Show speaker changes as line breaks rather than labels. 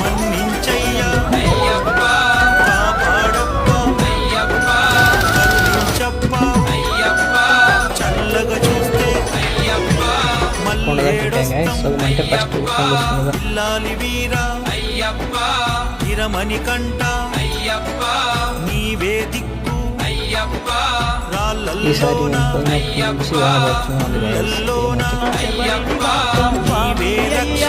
మన్నించయ్యా కాపాడప్పా కరుణించప్పా చల్లగా చూస్తే మల్లేడొస్తాం వీరా ఇరమణి కంట నీవే దిక్కు రాళ్ళల్లోనా నీవే రక్ష